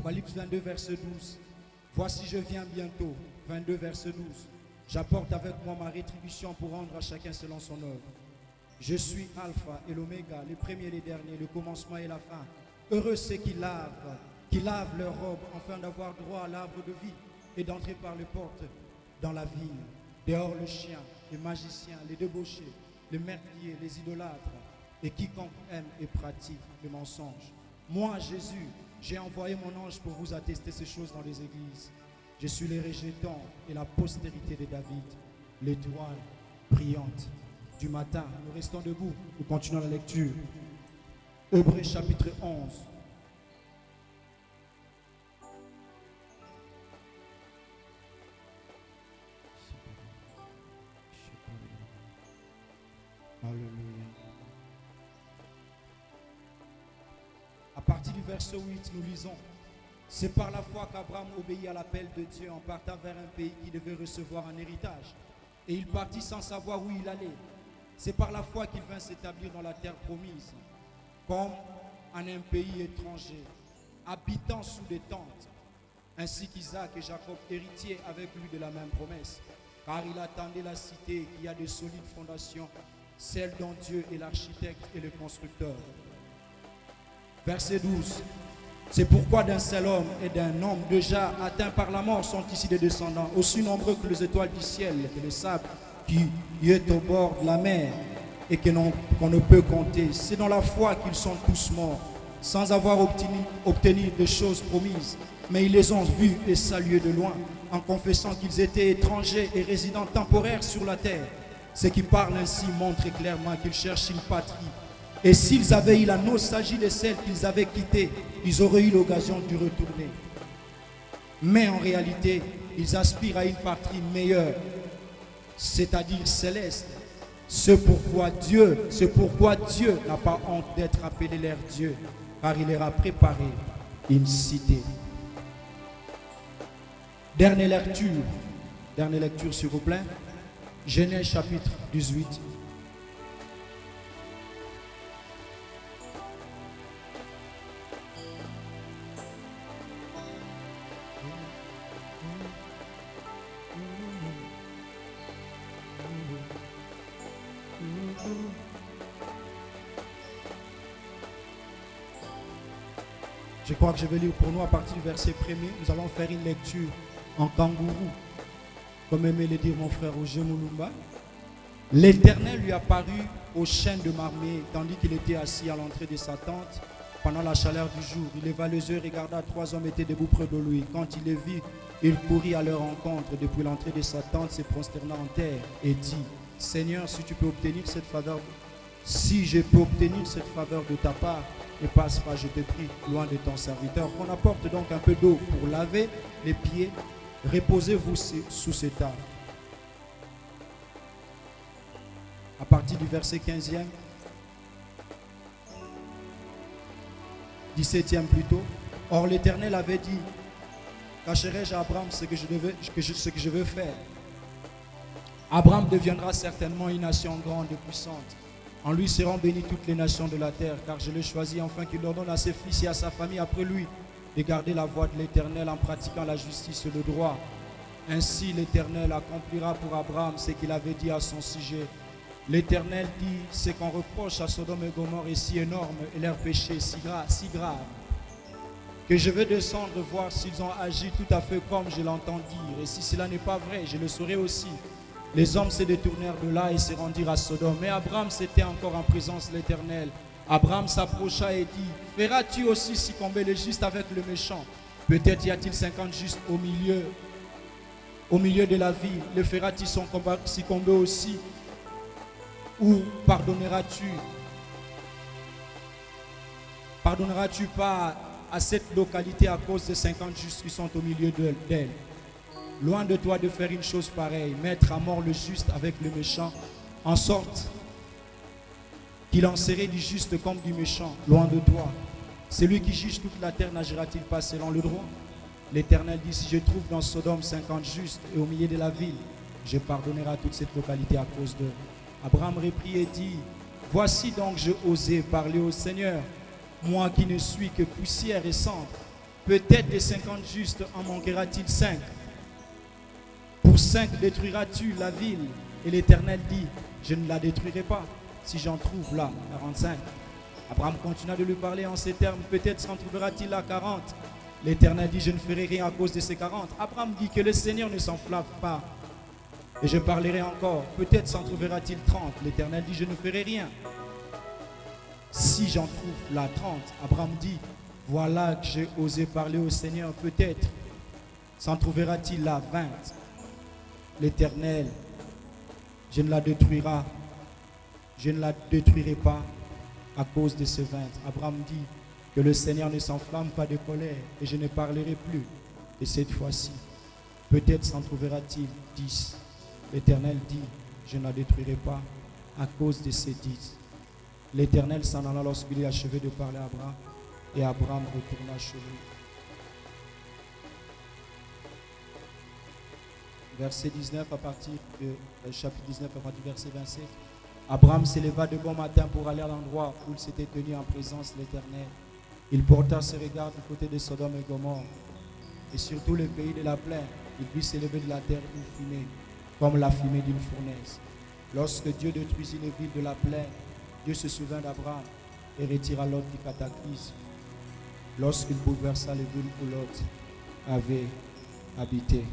Apocalypse 22, verset 12. Voici, je viens bientôt. 22, verset 12. J'apporte avec moi ma rétribution pour rendre à chacun selon son œuvre. Je suis Alpha et l'Oméga, le premier et le dernier, le commencement et la fin. Heureux ceux qui lavent leurs robes, afin d'avoir droit à l'arbre de vie et d'entrer par les portes dans la ville. Dehors le chien, les magiciens, les débauchés, les meurtriers, les idolâtres, et quiconque aime et pratique le mensonge. Moi, Jésus, j'ai envoyé mon ange pour vous attester ces choses dans les églises. Je suis le rejetant et la postérité de David, l'étoile brillante du matin. Nous restons debout, nous continuons la lecture. Hébreux chapitre 11. Alléluia. À partir du verset 8, nous lisons: c'est par la foi qu'Abraham obéit à l'appel de Dieu en partant vers un pays qu'il devait recevoir en héritage. Et il partit sans savoir où il allait. C'est par la foi qu'il vint s'établir dans la terre promise, comme en un pays étranger, habitant sous des tentes, ainsi qu'Isaac et Jacob, héritiers avec lui de la même promesse. Car il attendait la cité qui a de solides fondations, celle dont Dieu est l'architecte et le constructeur. Verset 12. C'est pourquoi d'un seul homme et d'un homme déjà atteints par la mort sont ici des descendants, aussi nombreux que les étoiles du ciel et le sable qui est au bord de la mer et qu'on ne peut compter. C'est dans la foi qu'ils sont tous morts, sans avoir obtenu des choses promises, mais ils les ont vus et salués de loin, en confessant qu'ils étaient étrangers et résidents temporaires sur la terre. Ceux qui parlent ainsi montrent clairement qu'ils cherchent une patrie. Et s'ils avaient eu la nostalgie de celle qu'ils avaient quittée, ils auraient eu l'occasion d'y retourner. Mais en réalité, ils aspirent à une patrie meilleure, c'est-à-dire céleste. C'est pourquoi Dieu n'a pas honte d'être appelé leur Dieu, car il leur a préparé une cité. Dernière lecture s'il vous plaît. Genèse chapitre 18. Je crois que je vais lire pour nous à partir du verset 1er. Nous allons faire une lecture en kangourou, comme aimait le dire mon frère Roger Moulumba. L'Éternel lui apparut au chêne de Mamré, tandis qu'il était assis à l'entrée de sa tente pendant la chaleur du jour. Il leva les yeux et regarda, 3 hommes étaient debout près de lui. Quand il les vit, il courut à leur rencontre depuis l'entrée de sa tente, se prosterna en terre et dit: Seigneur, si je peux obtenir cette faveur de ta part, ne passe pas, je te prie, loin de ton serviteur. Qu'on apporte donc un peu d'eau pour laver les pieds. Reposez-vous sous cet arbre. À partir du verset 15e, 17e plutôt. Or l'Éternel avait dit: cacherai-je à Abraham ce que je veux faire? Abraham deviendra certainement une nation grande et puissante. En lui seront bénies toutes les nations de la terre, car je l'ai choisi afin qu'il ordonne à ses fils et à sa famille après lui de garder la voie de l'Éternel en pratiquant la justice et le droit. Ainsi l'Éternel accomplira pour Abraham ce qu'il avait dit à son sujet. L'Éternel dit: ce qu'on reproche à Sodome et Gomorrhe est si énorme et leur péché si grave, que je vais descendre voir s'ils ont agi tout à fait comme je l'entends dire. Et si cela n'est pas vrai, je le saurai aussi. Les hommes se détournèrent de là et se rendirent à Sodome. Mais Abraham s'était encore en présence de l'Éternel. Abraham s'approcha et dit: feras-tu aussi succomber le juste avec le méchant? Peut-être y a-t-il 50 justes au milieu de la ville. Le feras-tu succomber aussi? Ou pardonneras-tu pas à cette localité à cause des 50 justes qui sont au milieu d'elle? Loin de toi de faire une chose pareille, mettre à mort le juste avec le méchant, en sorte qu'il en serait du juste comme du méchant. Loin de toi. Celui qui juge toute la terre n'agira-t-il pas selon le droit? L'Éternel dit: si je trouve dans Sodome 50 justes et au milieu de la ville, je pardonnerai à toute cette localité à cause d'eux. Abraham reprit et dit: voici donc j'ai osé parler au Seigneur, moi qui ne suis que poussière et cendre. Peut-être des 50 justes en manquera-t-il 5. Pour 5 détruiras-tu la ville. Et l'Éternel dit, je ne la détruirai pas si j'en trouve là 45. Abraham continua de lui parler en ces termes. Peut-être s'en trouvera-t-il là 40. L'Éternel dit, je ne ferai rien à cause de ces 40. Abraham dit que le Seigneur ne s'enflamme pas. Et je parlerai encore. Peut-être s'en trouvera-t-il 30. L'Éternel dit, je ne ferai rien. Si j'en trouve là 30. Abraham dit, voilà que j'ai osé parler au Seigneur. Peut-être s'en trouvera-t-il là 20. L'Éternel, je ne la détruirai pas à cause de ce 20. Abraham dit que le Seigneur ne s'enflamme pas de colère et je ne parlerai plus. Et cette fois-ci, peut-être s'en trouvera-t-il 10. L'Éternel dit, je ne la détruirai pas à cause de ces 10. L'Éternel s'en alla lorsqu'il eut achevé de parler à Abraham et Abraham retourna chez lui. Verset 19 à partir de chapitre 19 à partir du verset 27. Abraham s'éleva de bon matin pour aller à l'endroit où il s'était tenu en présence de l'Éternel. Il porta ses regards du côté de Sodome et Gomorrhe et sur tout le pays de la plaine. Il vit s'élever de la terre une fumée, comme la fumée d'une fournaise. Lorsque Dieu détruisit les villes de la plaine, Dieu se souvint d'Abraham et retira Lot du cataclysme. Lorsqu'il bouleversa les villes où Lot avait habité.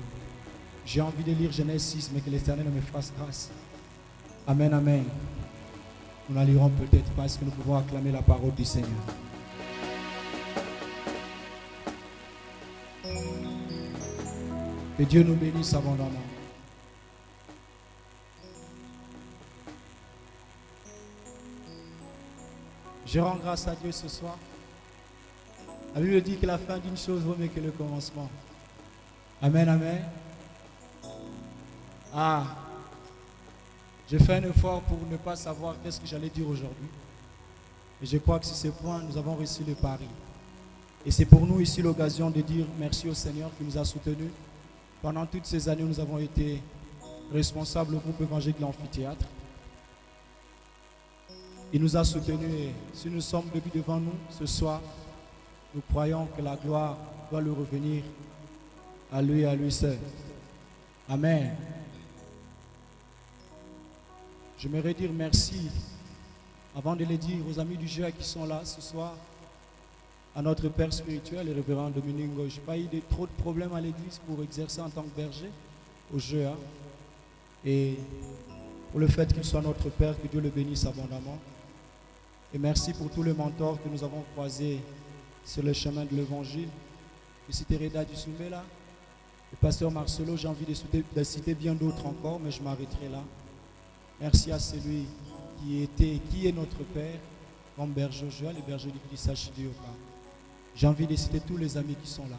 J'ai envie de lire Genèse 6, mais que l'Éternel me fasse grâce. Amen, amen. Nous la lirons peut-être parce que nous pouvons acclamer la parole du Seigneur. Que Dieu nous bénisse abondamment. Je rends grâce à Dieu ce soir. La Bible dit que la fin d'une chose vaut mieux que le commencement. Amen, amen. J'ai fait un effort pour ne pas savoir qu'est-ce que j'allais dire aujourd'hui. Et je crois que sur ce point, nous avons réussi le pari. Et c'est pour nous ici l'occasion de dire merci au Seigneur qui nous a soutenus. Pendant toutes ces années, nous avons été responsables au groupe évangélique de l'amphithéâtre. Il nous a soutenus et si nous sommes debout devant nous ce soir, nous croyons que la gloire doit lui revenir à lui et à lui seul. Amen. J'aimerais dire merci, avant de le dire aux amis du jeu qui sont là ce soir, à notre Père spirituel, le révérend Dominique Gauche. Je n'ai pas eu trop de problèmes à l'église pour exercer en tant que berger au jeu. Et pour le fait qu'il soit notre Père, que Dieu le bénisse abondamment. Et merci pour tous les mentors que nous avons croisés sur le chemin de l'évangile. Je cite Reda Dussoumé là, le pasteur Marcelo, j'ai envie de citer bien d'autres encore, mais je m'arrêterai là. Merci à celui qui est notre Père, comme berger Joël, le berger du Sachidioka. J'ai envie de citer tous les amis qui sont là.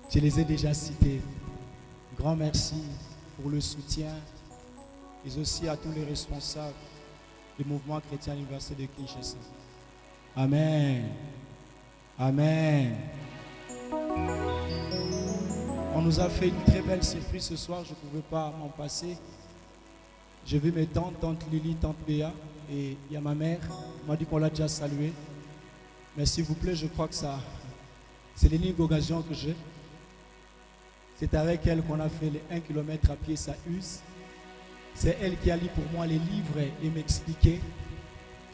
Je les ai déjà cités. Grand merci pour le soutien, et aussi à tous les responsables du mouvement chrétien à l'Université de Kinshasa. Amen. Amen. On nous a fait une très belle surprise ce soir, je ne pouvais pas m'en passer. J'ai vu mes tantes, tante Lily, tante Béa, et il y a ma mère, elle m'a dit qu'on l'a déjà saluée. Mais s'il vous plaît, je crois que ça, c'est l'unique occasion que j'ai. C'est avec elle qu'on a fait les 1 km à pied, ça use. C'est elle qui a lu pour moi les livres et m'expliquer.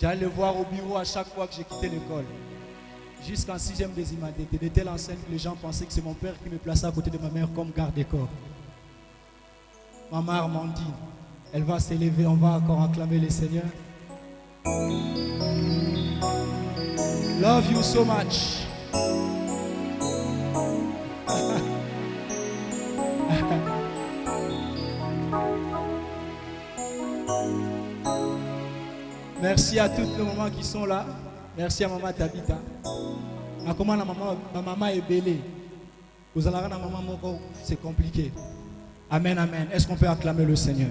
J'allais le voir au bureau à chaque fois que j'ai quitté l'école. Jusqu'en 6e des Imadétés, de telle enseigne que les gens pensaient que c'est mon père qui me plaçait à côté de ma mère comme garde-corps. Maman Armandine, elle va s'élever, on va encore acclamer le Seigneur. Love you so much. Merci à toutes les mamans qui sont là. Merci à maman Tabita. Comment ma maman est belle. Vous allez voir, maman, c'est compliqué. Amen, amen. Est-ce qu'on peut acclamer le Seigneur?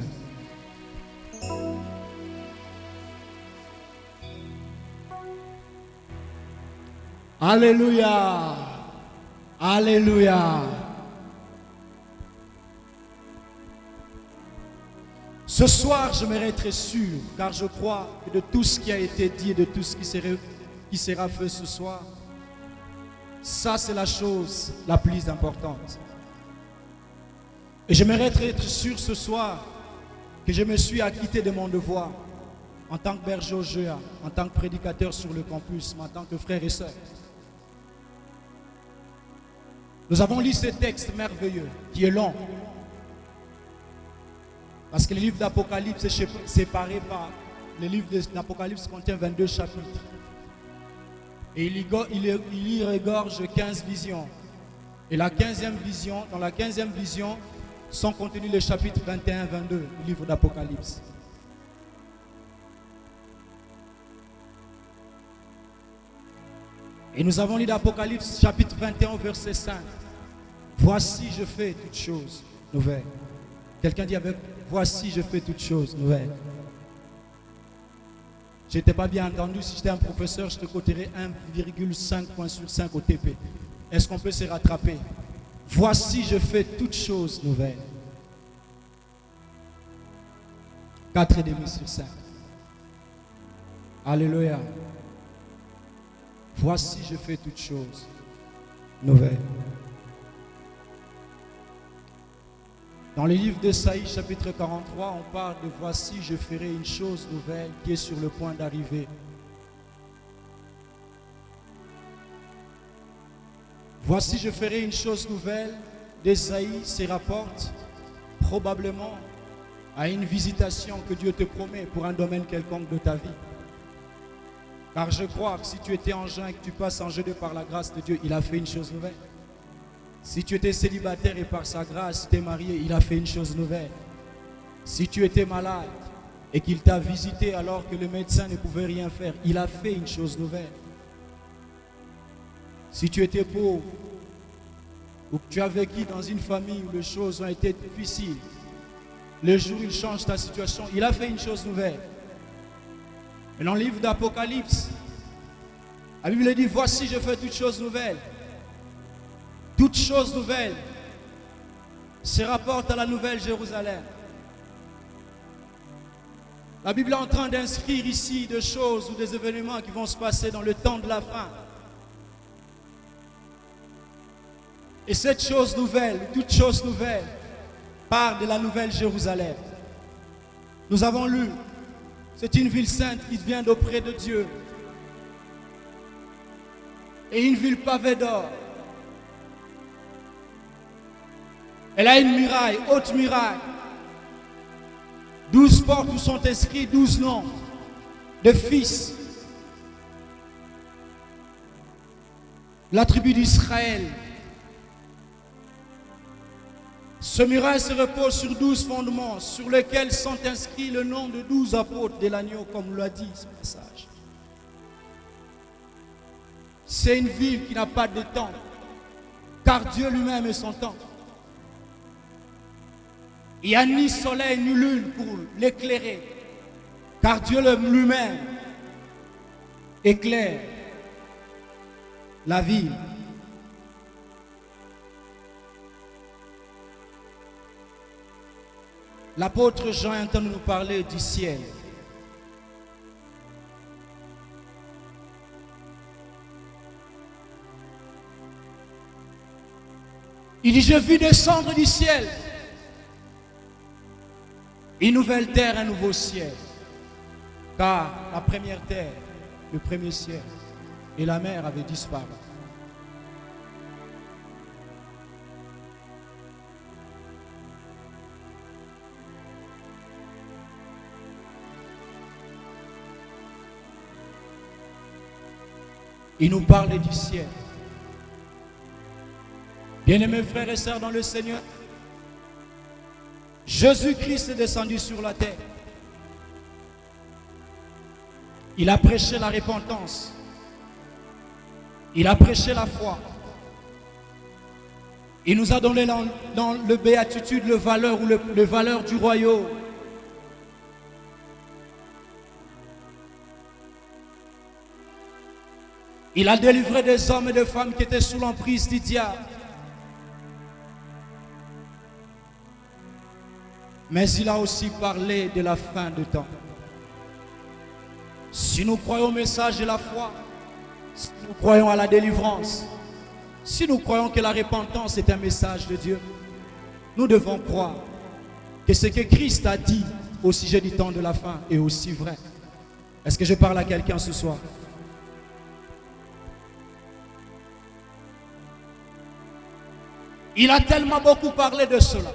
Alléluia. Alléluia. Ce soir, j'aimerais être sûr, car je crois que de tout ce qui a été dit et de tout ce qui sera fait ce soir, Ça, c'est la chose la plus importante. Et j'aimerais être sûr ce soir que je me suis acquitté de mon devoir en tant que berger au Jéa, en tant que prédicateur sur le campus, mais en tant que frère et sœur. Nous avons lu ce texte merveilleux qui est long. Parce que le livre d'Apocalypse est séparé par... Le livre d'Apocalypse contient 22 chapitres. Et il y regorge 15 visions. Et la 15e vision, dans la 15e vision, sont contenus les chapitres 21 et 22 du livre d'Apocalypse. Et nous avons lu d'Apocalypse chapitre 21 verset 5. Voici je fais toutes choses nouvelles. Quelqu'un dit avec voici je fais toutes choses nouvelles. Je n'étais pas bien entendu. Si j'étais un professeur, je te coterais 1,5 points sur 5 au TP. Est-ce qu'on peut se rattraper? Voici je fais toutes choses nouvelles. 4,5 sur 5. Alléluia. Voici je fais toutes choses nouvelles. Dans le livre d'Ésaïe chapitre 43, on parle de voici je ferai une chose nouvelle qui est sur le point d'arriver. Voici je ferai une chose nouvelle d'Ésaïe se rapporte probablement à une visitation que Dieu te promet pour un domaine quelconque de ta vie. Car je crois que si tu étais en jeûne et que tu passes en jeûne par la grâce de Dieu, il a fait une chose nouvelle. Si tu étais célibataire et par sa grâce, tu es marié, il a fait une chose nouvelle. Si tu étais malade et qu'il t'a visité alors que le médecin ne pouvait rien faire, il a fait une chose nouvelle. Si tu étais pauvre ou que tu as vécu dans une famille où les choses ont été difficiles, le jour où il change ta situation, il a fait une chose nouvelle. Et dans le livre d'Apocalypse, la Bible dit, voici je fais toutes choses nouvelles. Toutes choses nouvelles se rapportent à la nouvelle Jérusalem. La Bible est en train d'inscrire ici des choses ou des événements qui vont se passer dans le temps de la fin. Et cette chose nouvelle, toute chose nouvelle, parle de la nouvelle Jérusalem. Nous avons lu, c'est une ville sainte qui vient d'auprès de Dieu. Et une ville pavée d'or. Elle a une muraille, haute muraille. 12 portes où sont inscrits 12 noms de fils. La tribu d'Israël. Ce muraille se repose sur 12 fondements sur lesquels sont inscrits le nom de 12 apôtres de l'agneau, comme l'a dit ce passage. C'est une ville qui n'a pas de temps, car Dieu lui-même est son temps. Il n'y a ni soleil ni lune pour l'éclairer, car Dieu lui-même éclaire la ville. L'apôtre Jean est en train de nous parler du ciel. Il dit, je vis descendre du ciel une nouvelle terre, un nouveau ciel. Car la première terre, le premier ciel et la mer avaient disparu. Il nous parle du ciel. Bien-aimés frères et sœurs dans le Seigneur, Jésus-Christ est descendu sur la terre. Il a prêché la repentance. Il a prêché la foi. Il nous a donné dans le béatitude le valeur ou le valeur du royaume. Il a délivré des hommes et des femmes qui étaient sous l'emprise du diable. Mais il a aussi parlé de la fin du temps. Si nous croyons au message de la foi, si nous croyons à la délivrance, Si nous croyons que la repentance est un message de Dieu, nous devons croire que ce que Christ a dit au sujet du temps de la fin est aussi vrai. Est-ce que je parle à quelqu'un ce soir? Il a tellement beaucoup parlé de cela.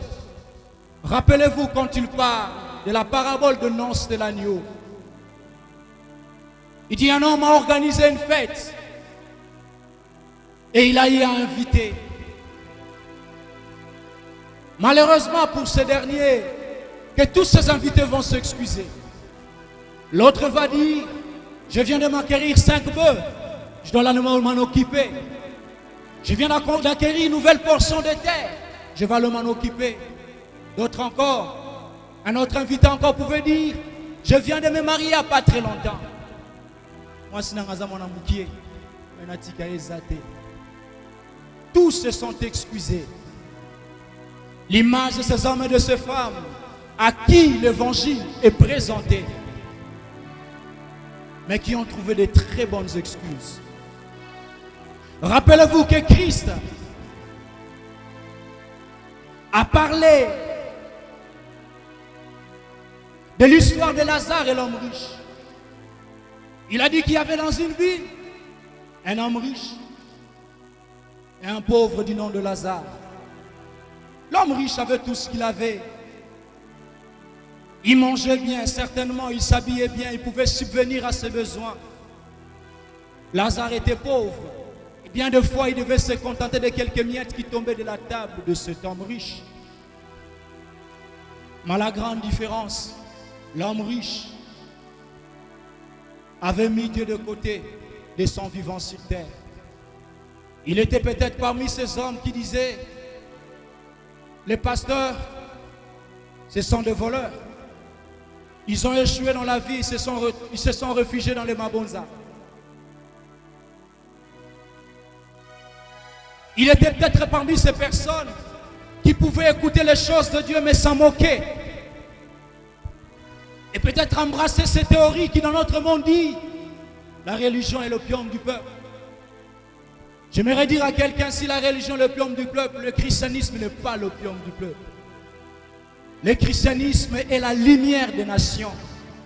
Rappelez-vous quand il parle de la parabole de noces de l'agneau. Il dit un homme a organisé une fête et il a y invité. Malheureusement pour ce dernier, que tous ces invités vont s'excuser. L'autre va dire, je viens de m'acquérir 5 bœufs, je dois m'en occuper. Je viens d'acquérir une nouvelle portion de terre, je vais m'en occuper. D'autres encore, un autre invité encore pouvait dire, je viens de me marier il n'y a pas très longtemps. Moi, c'est mon amoukier, tous se sont excusés. L'image de ces hommes et de ces femmes à qui l'évangile est présenté, mais qui ont trouvé de très bonnes excuses. Rappelez-vous que Christ a parlé de l'histoire de Lazare et l'homme riche. Il a dit qu'il y avait dans une ville un homme riche et un pauvre du nom de Lazare. L'homme riche avait tout ce qu'il avait. Il mangeait bien, certainement, il s'habillait bien, il pouvait subvenir à ses besoins. Lazare était pauvre. Et bien de fois, il devait se contenter de quelques miettes qui tombaient de la table de cet homme riche. Mais la grande différence, l'homme riche avait mis Dieu de côté de son vivant sur terre. Il était peut-être parmi ces hommes qui disaient, les pasteurs, ce sont des voleurs. Ils ont échoué dans la vie, ils se sont réfugiés dans les mabonzas. Il était peut-être parmi ces personnes qui pouvaient écouter les choses de Dieu mais s'en moquer. Et peut-être embrasser ces théories qui dans notre monde dit la religion est l'opium du peuple. J'aimerais dire à quelqu'un, si la religion est l'opium du peuple, le christianisme n'est pas l'opium du peuple. Le christianisme est la lumière des nations.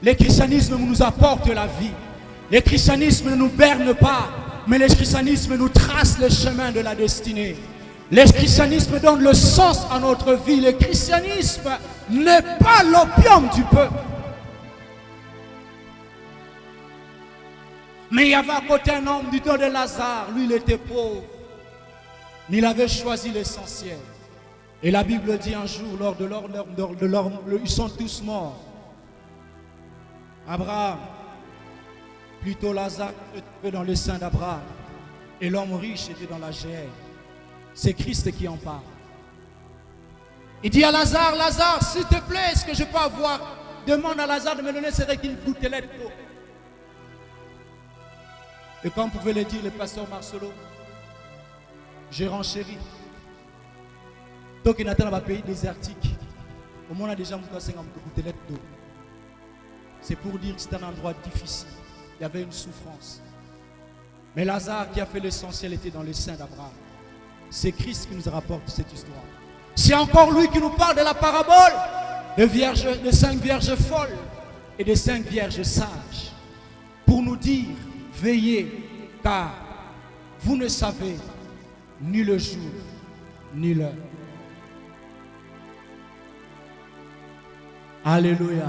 Le christianisme nous apporte la vie. Le christianisme ne nous berne pas, mais le christianisme nous trace le chemin de la destinée. Le christianisme donne le sens à notre vie. Le christianisme n'est pas l'opium du peuple. Mais il y avait à côté un homme du nom de Lazare. Lui, il était pauvre. Mais il avait choisi l'essentiel. Et la Bible dit un jour, lors de leur, ils sont tous morts. Abraham, plutôt Lazare, était dans le sein d'Abraham. Et l'homme riche était dans la géhenne. C'est Christ qui en parle. Il dit à Lazare, Lazare, s'il te plaît, est-ce que je peux avoir? Demande à Lazare de me donner une gouttelette d'eau. Et comme pouvait le dire le pasteur Marcelo, j'ai renchéri. Donc il attend dans un pays désertique. Au moins on a déjà une gouttelette d'eau. C'est pour dire que c'était un endroit difficile. Il y avait une souffrance. Mais Lazare qui a fait l'essentiel était dans les seins d'Abraham. C'est Christ qui nous rapporte cette histoire. C'est encore lui qui nous parle de la parabole de 5 vierges folles et de 5 vierges sages. Pour nous dire, veillez, car vous ne savez ni le jour, ni l'heure. Alléluia.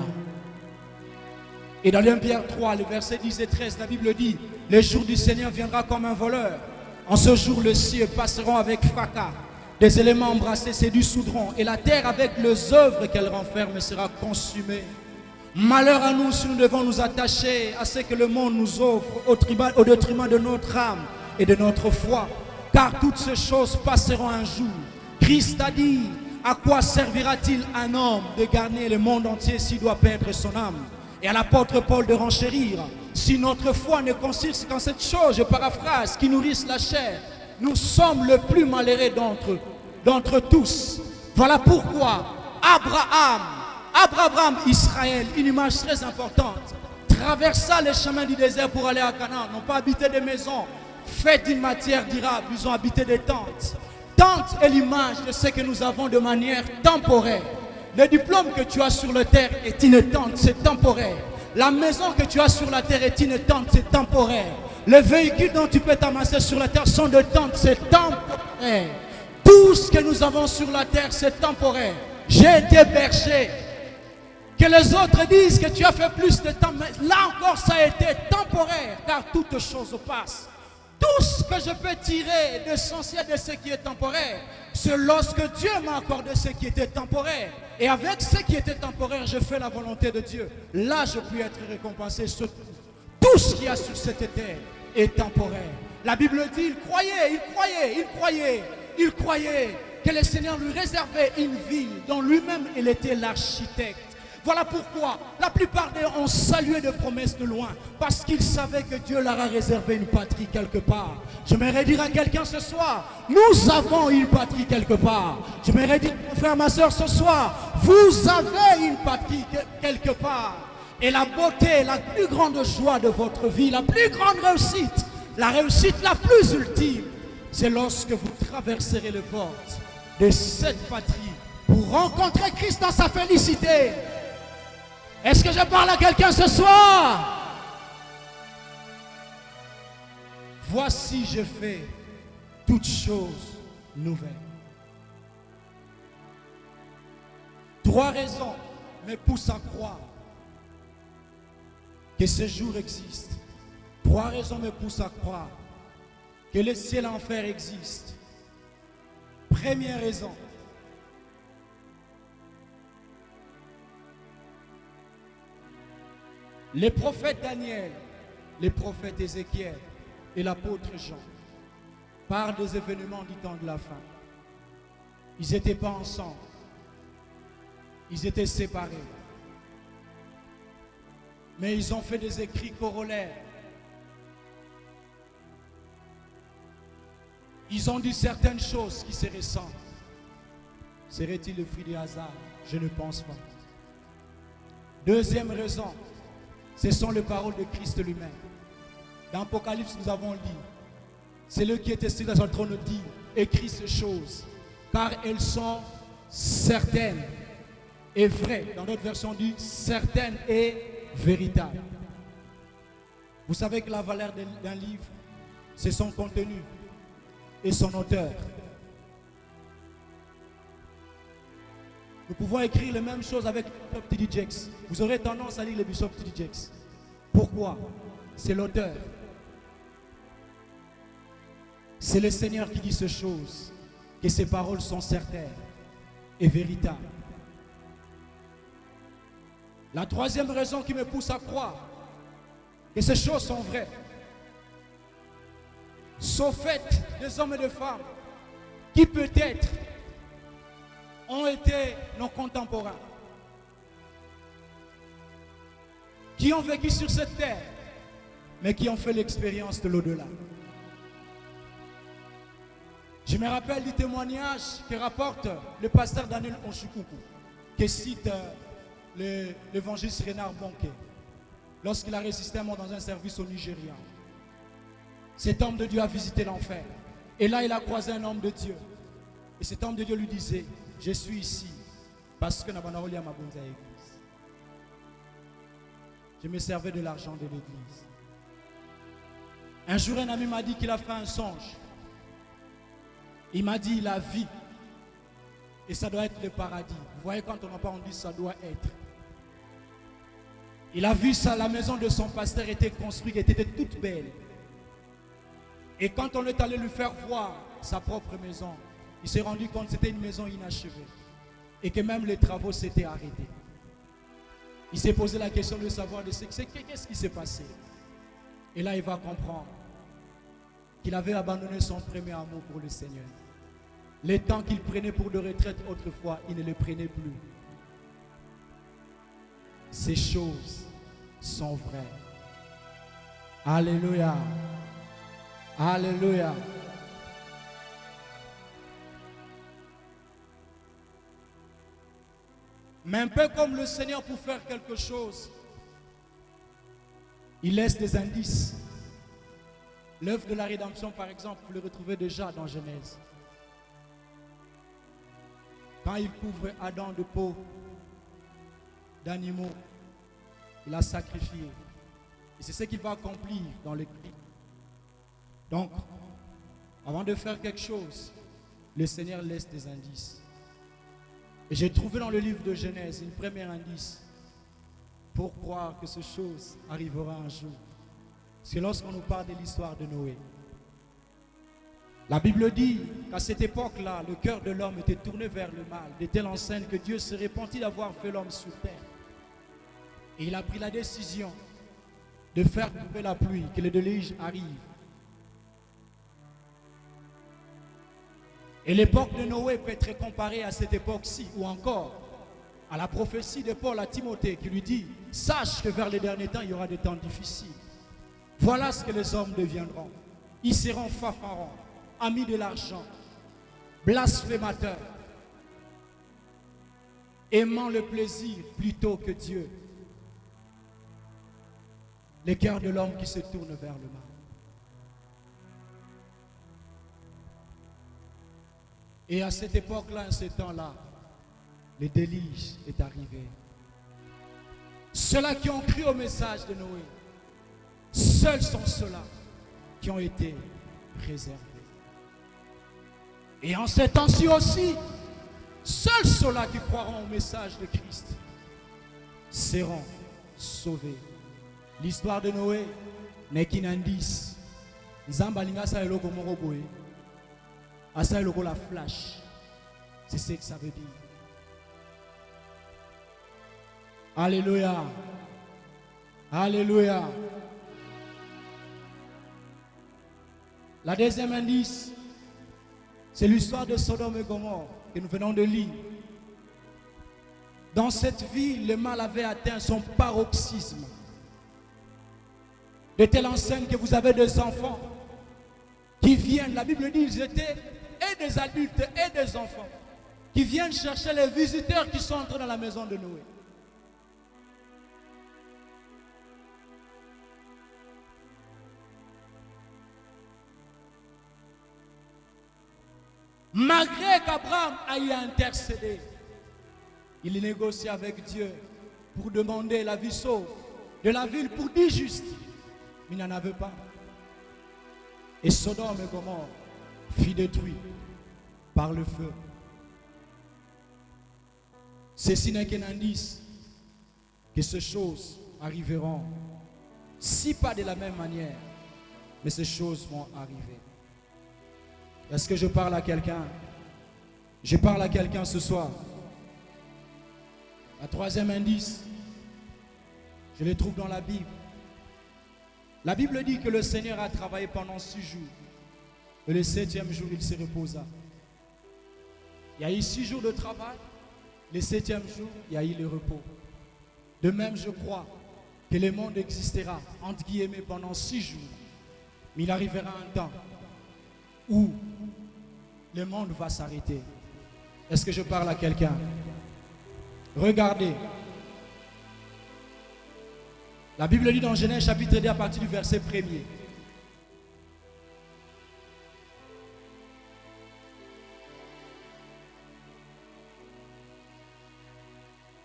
Et dans 1 Pierre 3, le verset 10 et 13, la Bible dit, le jour du Seigneur viendra comme un voleur. En ce jour, les cieux passeront avec fracas. Des éléments embrassés s'édissoudront et la terre avec les œuvres qu'elle renferme sera consumée. Malheur à nous si nous devons nous attacher à ce que le monde nous offre au détriment de notre âme et de notre foi. Car toutes ces choses passeront un jour. Christ a dit, à quoi servira-t-il un homme de gagner le monde entier s'il doit perdre son âme? Et à l'apôtre Paul de renchérir, si notre foi ne consiste qu'en cette chose, je paraphrase, qui nourrissent la chair, nous sommes le plus malheureux d'entre tous. Voilà pourquoi Abraham, Israël, une image très importante, traversa les chemins du désert pour aller à Canaan, n'ont pas habité des maisons, faits d'une matière durable. Ils ont habité des tentes. Tente est l'image de ce que nous avons de manière temporaire. Le diplôme que tu as sur la terre est une tente, c'est temporaire. La maison que tu as sur la terre est une tente, c'est temporaire. Les véhicules dont tu peux t'amasser sur la terre sont des tentes, c'est temporaire. Tout ce que nous avons sur la terre, c'est temporaire. J'ai été berger. Que les autres disent que tu as fait plus de temps, mais là encore ça a été temporaire, car toutes choses passent. Tout ce que je peux tirer d'essentiel de ce qui est temporaire, c'est lorsque Dieu m'a accordé ce qui était temporaire. Et avec ce qui était temporaire, je fais la volonté de Dieu. Là, je puis être récompensé. Tout ce qu'il y a sur cette terre est temporaire. La Bible dit, il croyait que le Seigneur lui réservait une ville dont lui-même il était l'architecte. Voilà pourquoi la plupart d'eux ont salué de promesses de loin, parce qu'ils savaient que Dieu leur a réservé une patrie quelque part. J'aimerais dire à quelqu'un ce soir, nous avons une patrie quelque part. J'aimerais dire, mon frère, ma soeur, ce soir, vous avez une patrie quelque part. Et la beauté, la plus grande joie de votre vie, la plus grande réussite, la réussite la plus ultime, c'est lorsque vous traverserez les portes de cette patrie pour rencontrer Christ dans sa félicité. Est-ce que je parle à quelqu'un ce soir? Voici, je fais toutes choses nouvelles. 3 raisons me poussent à croire que ce jour existe. 3 raisons me poussent à croire que le ciel et l'enfer existent. Première raison. Les prophètes Daniel, les prophètes Ézéchiel et l'apôtre Jean parlent des événements du temps de la fin. Ils n'étaient pas ensemble. Ils étaient séparés. Mais ils ont fait des écrits corollaires. Ils ont dit certaines choses qui se ressemblent. Serait-il le fruit du hasard? Je ne pense pas. Deuxième raison, ce sont les paroles de Christ lui-même. Dans l'Apocalypse, nous avons lu, c'est lui qui est assis dans son trône dit, écrit ces choses, car elles sont certaines et vraies. Dans d'autres versions, dit certaines et véritables. Vous savez que la valeur d'un livre, c'est son contenu et son auteur. Nous pouvons écrire les mêmes choses avec Bishop T.D. Jakes. Vous aurez tendance à lire le Bishop T.D. Jakes. Pourquoi? C'est l'auteur. C'est le Seigneur qui dit ces choses, que ses paroles sont certaines et véritables. La troisième raison qui me pousse à croire que ces choses sont vraies sont faites des hommes et des femmes qui peut-être ont été nos contemporains, qui ont vécu sur cette terre, mais qui ont fait l'expérience de l'au-delà. Je me rappelle du témoignage que rapporte le pasteur Daniel Onchukuku, qui cite l'évangéliste Renard Bonke, lorsqu'il a résisté à mort dans un service au Nigeria. Cet homme de Dieu a visité l'enfer. Et là, il a croisé un homme de Dieu. Et cet homme de Dieu lui disait, je suis ici parce que je me servais de l'argent de l'église. Un jour, un ami m'a dit qu'il a fait un songe. Il m'a dit la vie. Et ça doit être le paradis. Vous voyez, quand on n'a pas, on dit ça doit être. Il a vu ça, la maison de son pasteur était construite, elle était toute belle. Et quand on est allé lui faire voir sa propre maison, il s'est rendu compte que c'était une maison inachevée. Et que même les travaux s'étaient arrêtés. Il s'est posé la question de savoir qu'est-ce qui s'est passé. Et là, il va comprendre qu'il avait abandonné son premier amour pour le Seigneur. Les temps qu'il prenait pour de retraite autrefois, il ne les prenait plus. Ces choses sont vraies. Alléluia. Alléluia. Mais un peu comme le Seigneur pour faire quelque chose, il laisse des indices. L'œuvre de la rédemption, par exemple, vous le retrouvez déjà dans Genèse. Quand il couvre Adam de peau d'animaux, il a sacrifié. Et c'est ce qu'il va accomplir dans le Christ. Donc, avant de faire quelque chose, le Seigneur laisse des indices. Et j'ai trouvé dans le livre de Genèse une première indice pour croire que cette chose arrivera un jour. C'est lorsqu'on nous parle de l'histoire de Noé. La Bible dit qu'à cette époque-là, le cœur de l'homme était tourné vers le mal, de telle enseigne que Dieu se repentit d'avoir fait l'homme sur terre. Et il a pris la décision de faire tomber la pluie, que le déluge arrive. Et l'époque de Noé peut être comparée à cette époque-ci, ou encore à la prophétie de Paul à Timothée qui lui dit « Sache que vers les derniers temps, il y aura des temps difficiles. Voilà ce que les hommes deviendront. Ils seront fanfarons, amis de l'argent, blasphémateurs, aimant le plaisir plutôt que Dieu. Le cœur de l'homme qui se tourne vers le mal. » Et à cette époque-là, en ce temps-là, le déluge est arrivé. Ceux-là qui ont cru au message de Noé, seuls sont ceux-là qui ont été préservés. Et en ces temps-ci aussi, seuls ceux-là qui croiront au message de Christ seront sauvés. L'histoire de Noé n'est qu'un indice. Zambalinga sa eloko moko boye. Asa eloko la flash. C'est ce que ça veut dire. Alléluia. Alléluia. La deuxième indice, c'est l'histoire de Sodome et Gomorrhe que nous venons de lire. Dans cette ville, le mal avait atteint son paroxysme. De telle enseigne que vous avez des enfants qui viennent, la Bible dit, ils étaient et des adultes et des enfants qui viennent chercher les visiteurs qui sont entrés dans la maison de Noé. Malgré qu'Abraham aille intercéder, il négocie avec Dieu pour demander la vie sauve de la ville pour 10 justes. Mais il n'en avait pas. Et Sodome et Gomorrhe fut détruit par le feu. Ceci n'est qu'un indice que ces choses arriveront, si pas de la même manière, mais ces choses vont arriver. Est-ce que je parle à quelqu'un? Je parle à quelqu'un ce soir. La troisième indice, je le trouve dans la Bible. La Bible dit que le Seigneur a travaillé pendant 6 jours. Et le 7e jour, il se reposa. Il y a eu 6 jours de travail. Le 7e jour, il y a eu le repos. De même, je crois que le monde existera, entre guillemets, pendant 6 jours. Mais il arrivera un temps où le monde va s'arrêter. Est-ce que je parle à quelqu'un? Regardez. La Bible dit dans Genèse chapitre 2 à partir du verset 1er.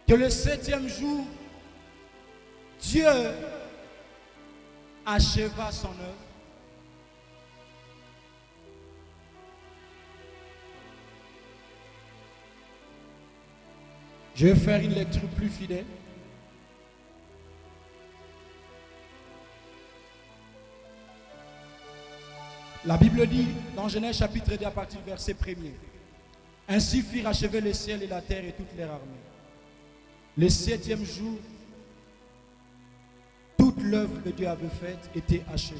Que le 7e jour, Dieu acheva son œuvre. Je vais faire une lecture plus fidèle. La Bible dit dans Genèse chapitre 2 à partir du verset 1er. Ainsi firent achever le ciel et la terre et toutes leurs armées. Le 7e jour, toute l'œuvre que Dieu avait faite était achevée.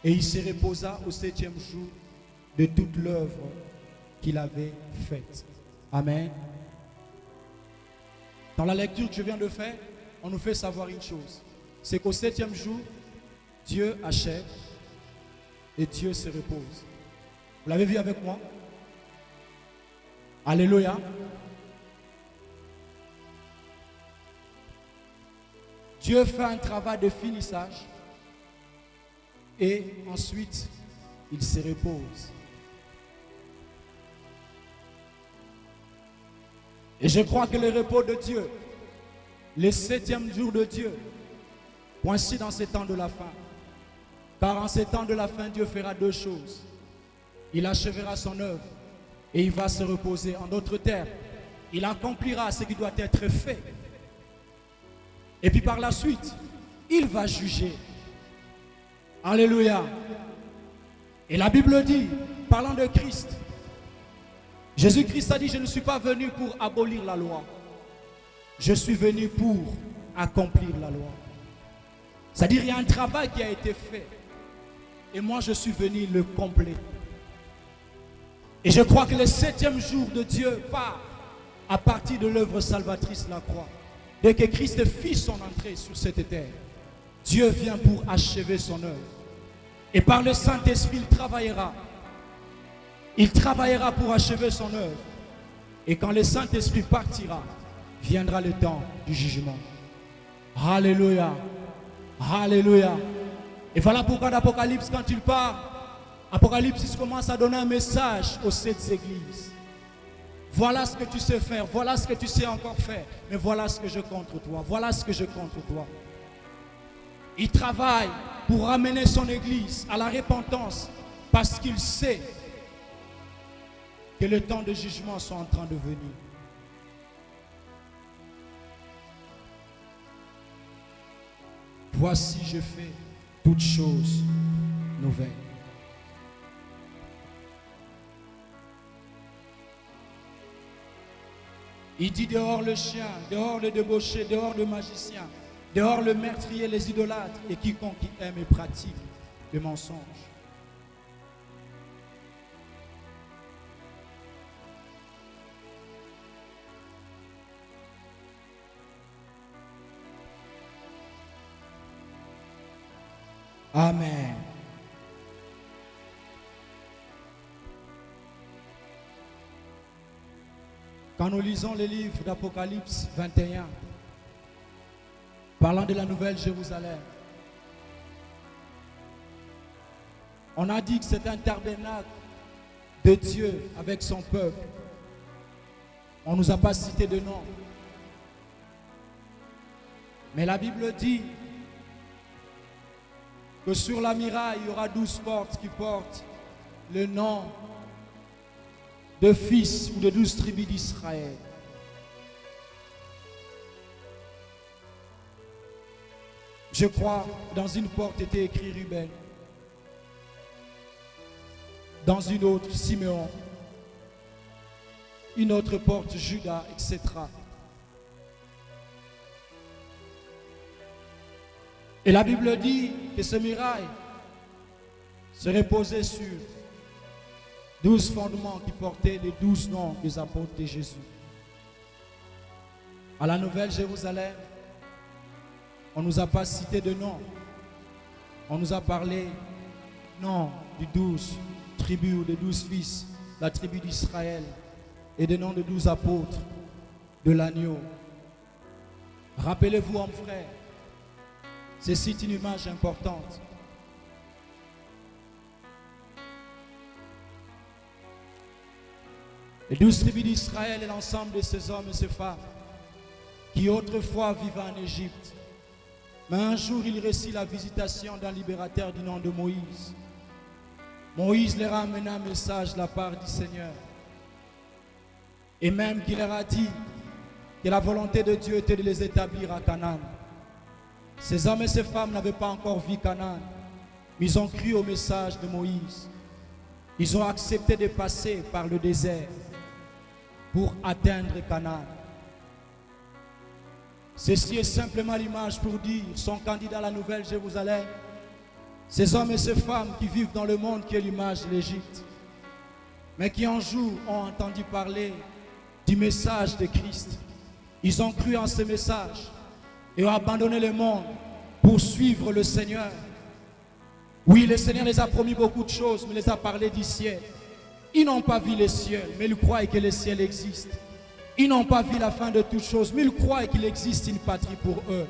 Et il se reposa au 7e jour de toute l'œuvre qu'il avait faite. Amen. Dans la lecture que je viens de faire, on nous fait savoir une chose. C'est qu'au 7e jour, Dieu achève et Dieu se repose. Vous l'avez vu avec moi? Alléluia. Dieu fait un travail de finissage. Et ensuite, il se repose. Et je crois que le repos de Dieu, le 7e jour de Dieu, coïncide dans ces temps de la fin. Car en ces temps de la fin, Dieu fera 2 choses. Il achèvera son œuvre et il va se reposer. En d'autres termes, il accomplira ce qui doit être fait. Et puis par la suite, il va juger. Alléluia. Et la Bible dit, parlant de Christ, Jésus-Christ a dit, je ne suis pas venu pour abolir la loi. Je suis venu pour accomplir la loi. C'est-à-dire, il y a un travail qui a été fait. Et moi, je suis venu le compléter. Et je crois que le 7e jour de Dieu part à partir de l'œuvre salvatrice de la croix. Dès que Christ fit son entrée sur cette terre, Dieu vient pour achever son œuvre. Et par le Saint-Esprit, il travaillera. Il travaillera pour achever son œuvre. Et quand le Saint-Esprit partira, viendra le temps du jugement. Alléluia. Alléluia. Et voilà pourquoi d'Apocalypse, quand il parle, Apocalypse commence à donner un message aux 7 églises. Voilà ce que tu sais faire, voilà ce que tu sais encore faire, mais voilà ce que je compte contre toi, voilà ce que je compte contre toi. Il travaille pour ramener son église à la repentance parce qu'il sait que le temps de jugement sont en train de venir. Voici, je fais toutes choses nouvelles. Il dit dehors le chien, dehors le débauché, dehors le magicien, dehors le meurtrier, les idolâtres et quiconque qui aime et pratique le mensonge. Amen. Quand nous lisons les livres d'Apocalypse 21, parlant de la nouvelle Jérusalem, on a dit que c'est un tabernacle de Dieu avec son peuple. On ne nous a pas cité de nom. Mais la Bible dit que sur la muraille, il y aura 12 portes qui portent le nom de fils ou de 12 tribus d'Israël. Je crois dans une porte était écrit Ruben, dans une autre Siméon, une autre porte Judas, etc. Et la Bible dit que ce muraille se reposait sur 12 fondements qui portaient les 12 noms des apôtres de Jésus. À la Nouvelle Jérusalem, on ne nous a pas cité de nom. On nous a parlé, non, des 12 tribus ou des 12 fils, la tribu d'Israël, et des noms de 12 apôtres de l'agneau. Rappelez-vous, hommes frères, ceci est une image importante. Les 12 tribus d'Israël et l'ensemble de ces hommes et ces femmes qui autrefois vivaient en Égypte. Mais un jour, il récit la visitation d'un libérateur du nom de Moïse. Moïse leur a amené un message de la part du Seigneur. Et même qu'il leur a dit que la volonté de Dieu était de les établir à Canaan. Ces hommes et ces femmes n'avaient pas encore vu Canaan, mais ils ont cru au message de Moïse. Ils ont accepté de passer par le désert pour atteindre Canaan. Ceci est simplement l'image pour dire, son candidat à la Nouvelle Jérusalem, ces hommes et ces femmes qui vivent dans le monde qui est l'image de l'Égypte, mais qui un jour ont entendu parler du message de Christ. Ils ont cru en ce message et ont abandonné le monde pour suivre le Seigneur. Oui, le Seigneur les a promis beaucoup de choses, mais les a parlé du ciel. Ils n'ont pas vu le ciel, mais ils croient que le ciel existe. Ils n'ont pas vu la fin de toutes choses, mais ils croient qu'il existe une patrie pour eux.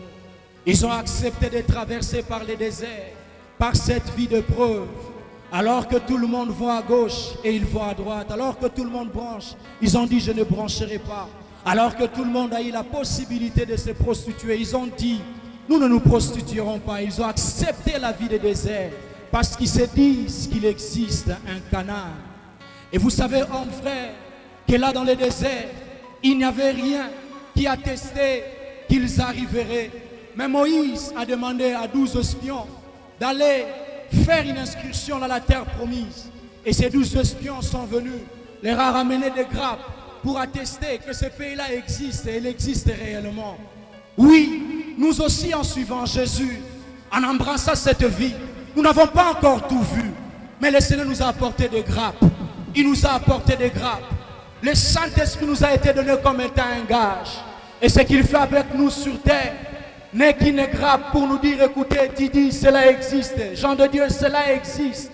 Ils ont accepté de traverser par les déserts par cette vie de preuve. Alors que tout le monde voit à gauche et ils voient à droite, alors que tout le monde branche, ils ont dit je ne brancherai pas. Alors que tout le monde a eu la possibilité de se prostituer, ils ont dit nous ne nous prostituerons pas. Ils ont accepté la vie de désert parce qu'ils se disent qu'il existe un Canaan. Et vous savez, hommes frères, que là dans le désert, il n'y avait rien qui attestait qu'ils arriveraient. Mais Moïse a demandé à 12 espions d'aller faire une excursion dans la terre promise. Et ces 12 espions sont venus, leur a ramené des grappes pour attester que ce pays-là existe et il existe réellement. Oui, nous aussi en suivant Jésus, en embrassant cette vie, nous n'avons pas encore tout vu, mais le Seigneur nous a apporté des grappes. Il nous a apporté des grappes. Le Saint-Esprit nous a été donné comme étant un gage. Et ce qu'il fait avec nous sur terre n'est qu'une grappe pour nous dire, écoutez, Didi, cela existe. Jean de Dieu, cela existe.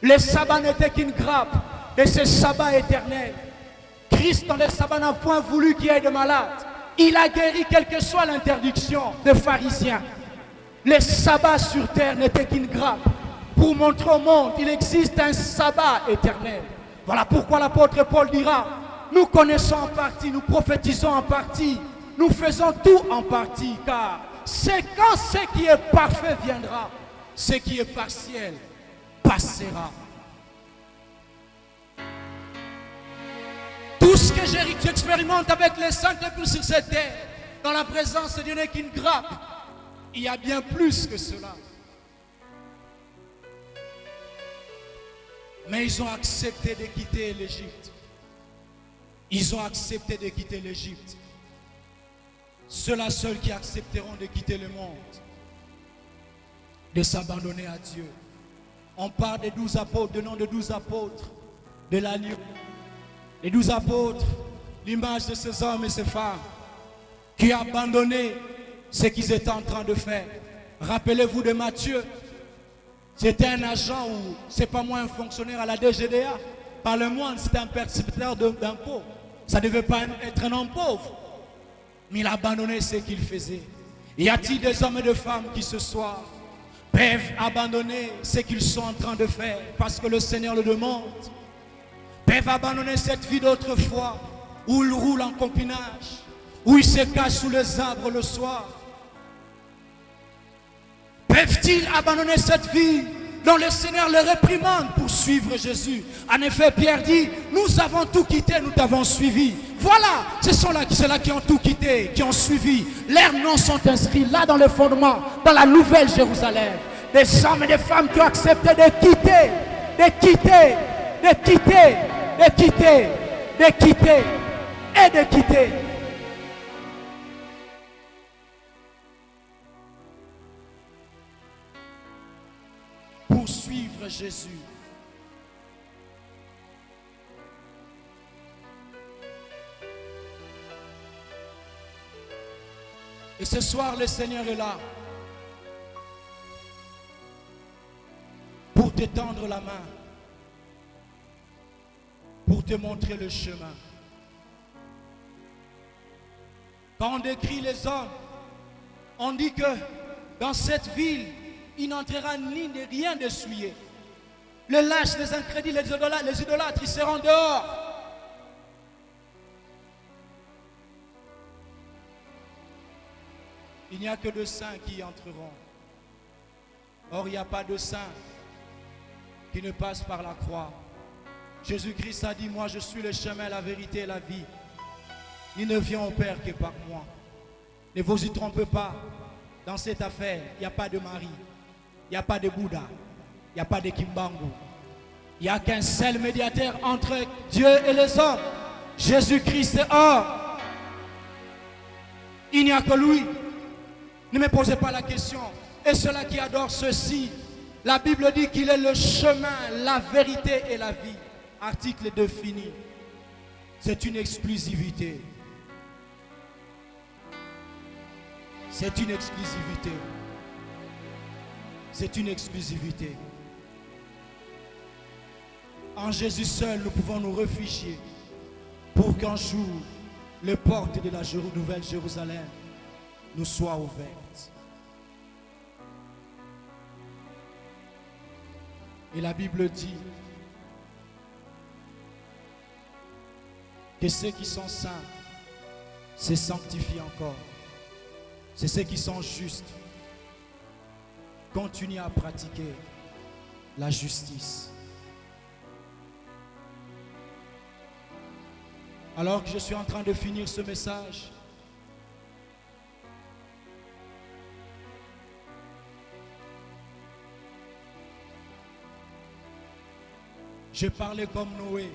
Le sabbat n'était qu'une grappe de ce sabbat éternel. Christ, dans le sabbat, n'a point voulu qu'il y ait de malades. Il a guéri quelle que soit l'interdiction des pharisiens. Le sabbat sur terre n'était qu'une grappe pour montrer au monde qu'il existe un sabbat éternel. Voilà pourquoi l'apôtre Paul dira, nous connaissons en partie, nous prophétisons en partie, nous faisons tout en partie, car c'est quand ce qui est parfait viendra, ce qui est partiel passera. Tout ce que j'expérimente avec les saints depuis sur cette terre, dans la présence de Dieu n'est qu'une grappe. Il y a bien plus que cela. Mais ils ont accepté de quitter l'Égypte. Ils ont accepté de quitter l'Égypte. Ceux-là seuls qui accepteront de quitter le monde, de s'abandonner à Dieu. On parle des 12 apôtres, du nom de 12 apôtres de l'agneau. Les 12 apôtres, l'image de ces hommes et ces femmes qui ont abandonné ce qu'ils étaient en train de faire. Rappelez-vous de Matthieu. C'était un agent ou c'est pas moi un fonctionnaire à la DGDA. Par le moins, c'était un percepteur d'impôts. Ça ne devait pas être un homme pauvre. Mais il a abandonné ce qu'il faisait. Y a-t-il des hommes et des femmes qui ce soir peuvent abandonner ce qu'ils sont en train de faire parce que le Seigneur le demande? Peuvent abandonner cette vie d'autrefois où ils roulent en copinage, où ils se cachent sous les arbres le soir? Peuvent-ils abandonner cette vie dont le Seigneur les réprimande pour suivre Jésus? En effet, Pierre dit, nous avons tout quitté, nous t'avons suivi. Voilà, ce sont là ceux-là qui ont tout quitté, qui ont suivi. Leurs noms sont inscrits là dans le fondement, dans la nouvelle Jérusalem. Des hommes et des femmes qui ont accepté de quitter, de quitter, de quitter, de quitter, de quitter et de quitter. Pour suivre Jésus. Et ce soir, le Seigneur est là pour te tendre la main, pour te montrer le chemin. Quand on décrit les hommes, on dit que dans cette ville, il n'entrera ni de rien de souillé. Les lâches, les incrédules, les idolâtres, ils seront dehors. Il n'y a que de saints qui y entreront. Or, il n'y a pas de saints qui ne passent par la croix. Jésus-Christ a dit, moi je suis le chemin, la vérité et la vie. Il ne vient au Père que par moi. Ne vous y trompez pas. Dans cette affaire, il n'y a pas de Marie. Il n'y a pas de Bouddha. Il n'y a pas de Kimbangu. Il n'y a qu'un seul médiateur entre Dieu et les hommes. Jésus-Christ est homme. Il n'y a que lui. Ne me posez pas la question. Et ceux-là qui adorent ceci, la Bible dit qu'il est le chemin, la vérité et la vie. Article 2 fini. C'est une exclusivité. C'est une exclusivité. C'est une exclusivité. En Jésus seul, nous pouvons nous réfugier pour qu'un jour, les portes de la nouvelle Jérusalem nous soient ouvertes. Et la Bible dit que ceux qui sont saints se sanctifient encore. C'est ceux qui sont justes continuent à pratiquer la justice. Alors que je suis en train de finir ce message, j'ai parlé comme Noé.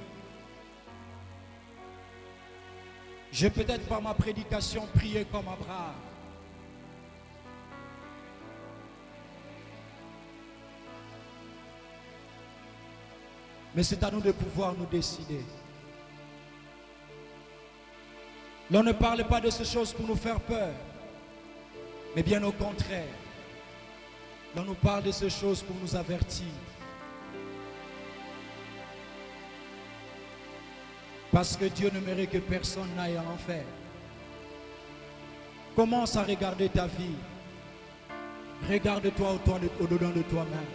J'ai peut-être par ma prédication prié comme Abraham. Mais c'est à nous de pouvoir nous décider. L'on ne parle pas de ces choses pour nous faire peur, mais bien au contraire. L'on nous parle de ces choses pour nous avertir. Parce que Dieu ne mérite que personne n'aille en enfer. Commence à regarder ta vie. Regarde-toi au-dedans de toi-même.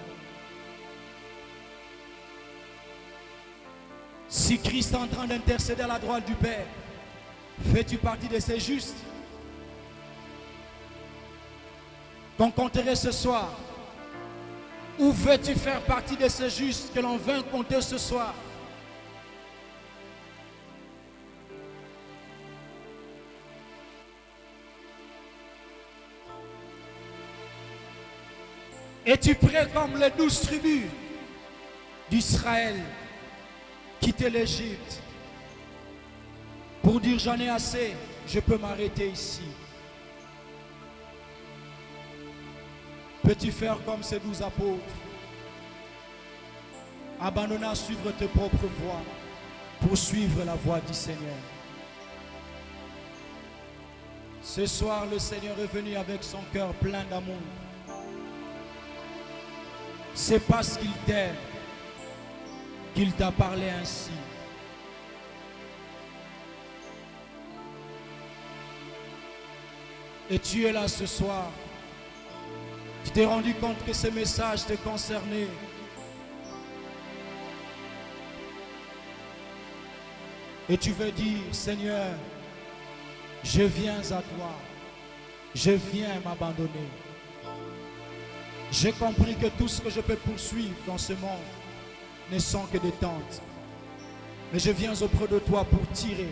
Si Christ est en train d'intercéder à la droite du Père, fais-tu partie de ces justes qu'on compterait ce soir? Ou veux-tu faire partie de ces justes que l'on veut compter ce soir? Es-tu prêt comme les 12 tribus d'Israël quitter l'Égypte pour dire j'en ai assez, je peux m'arrêter ici? Peux-tu faire comme ces 12 apôtres, abandonner à suivre tes propres voies pour suivre la voie du Seigneur? Ce soir, le Seigneur est venu avec son cœur plein d'amour. C'est parce qu'il t'aime qu'il t'a parlé ainsi. Et tu es là ce soir. Tu t'es rendu compte que ce message te concernait. Et tu veux dire, Seigneur, je viens à toi. Je viens m'abandonner. J'ai compris que tout ce que je peux poursuivre dans ce monde ne sont que des tentes. Mais je viens auprès de toi pour tirer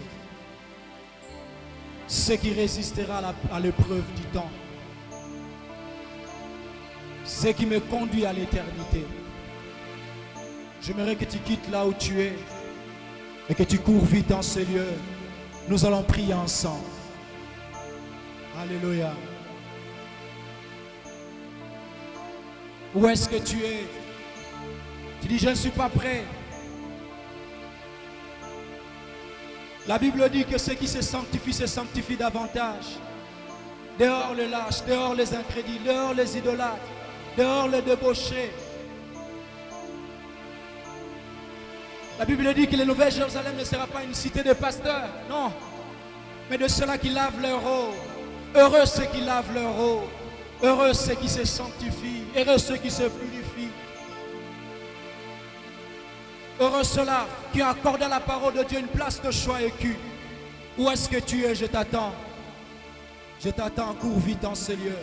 ce qui résistera à l'épreuve du temps. Ce qui me conduit à l'éternité. J'aimerais que tu quittes là où tu es et que tu cours vite dans ce lieu. Nous allons prier ensemble. Alléluia. Où est-ce que tu es? Tu dis, je ne suis pas prêt. La Bible dit que ceux qui se sanctifient davantage. Dehors les lâches, dehors les incrédules, dehors les idolâtres, dehors les débauchés. La Bible dit que le Nouvel Jérusalem ne sera pas une cité de pasteurs, non, mais de ceux-là qui lavent leur eau. Heureux ceux qui lavent leur eau. Heureux ceux qui se sanctifient. Heureux ceux qui se purifient. Heureux ceux-là qui ont accordé à la parole de Dieu une place de choix écu. Où est-ce que tu es? Je t'attends. Je t'attends, cours vite dans ce lieu.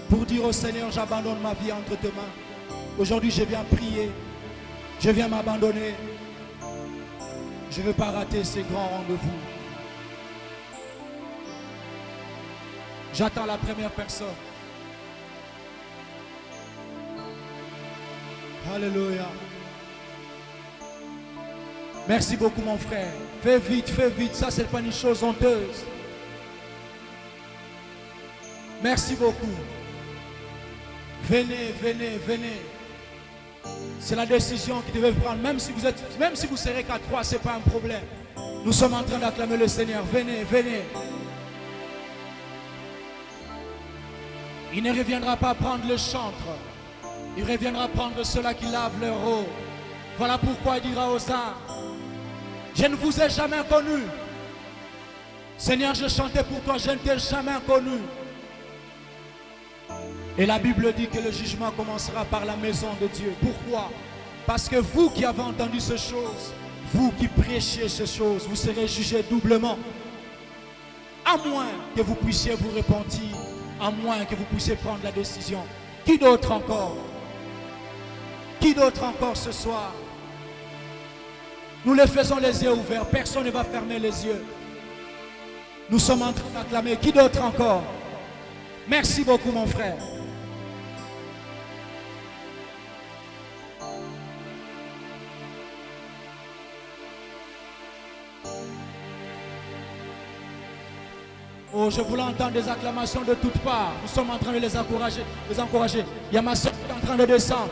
Pour dire au Seigneur, j'abandonne ma vie entre tes mains. Aujourd'hui, je viens prier. Je viens m'abandonner. Je ne veux pas rater ces grands rendez-vous. J'attends la première personne. Alléluia. Merci beaucoup mon frère. Fais vite, ça c'est pas une chose honteuse. Merci beaucoup. Venez. C'est la décision que vous devez prendre. Même si vous serez qu'à 3, ce n'est pas un problème. Nous sommes en train d'acclamer le Seigneur. Venez. Il ne reviendra pas prendre le chantre. Il reviendra prendre ceux-là qui lavent leur eau. Voilà pourquoi il dira aux uns, je ne vous ai jamais connu. Seigneur, je chantais pour toi, je ne t'ai jamais connu. Et la Bible dit que le jugement commencera par la maison de Dieu. Pourquoi? Parce que vous qui avez entendu ces choses, vous qui prêchez ces choses, vous serez jugés doublement. À moins que vous puissiez vous repentir, à moins que vous puissiez prendre la décision. Qui d'autre encore? Qui d'autre encore ce soir? Nous les faisons les yeux ouverts, personne ne va fermer les yeux. Nous sommes en train d'acclamer. Qui d'autre encore? Merci beaucoup mon frère. Oh, je voulais entendre des acclamations de toutes parts. Nous sommes en train de les encourager. Il y a ma soeur qui est en train de descendre.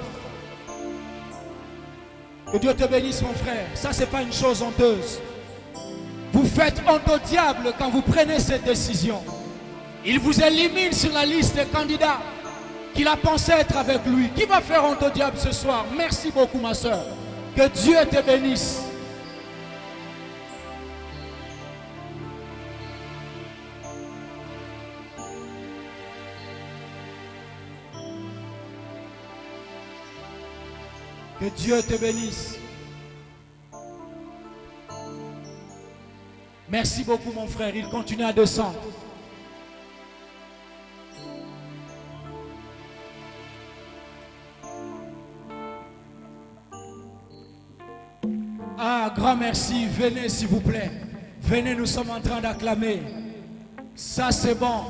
Que Dieu te bénisse mon frère. Ça, ce n'est pas une chose honteuse. Vous faites honte au diable quand vous prenez cette décision. Il vous élimine sur la liste des candidats qu'il a pensé être avec lui. Qui va faire honte au diable ce soir? Merci beaucoup ma soeur. Que Dieu te bénisse. Que Dieu te bénisse. Merci beaucoup mon frère. Il continue à descendre. Ah, grand merci. Venez s'il vous plaît. Venez, nous sommes en train d'acclamer. Ça c'est bon.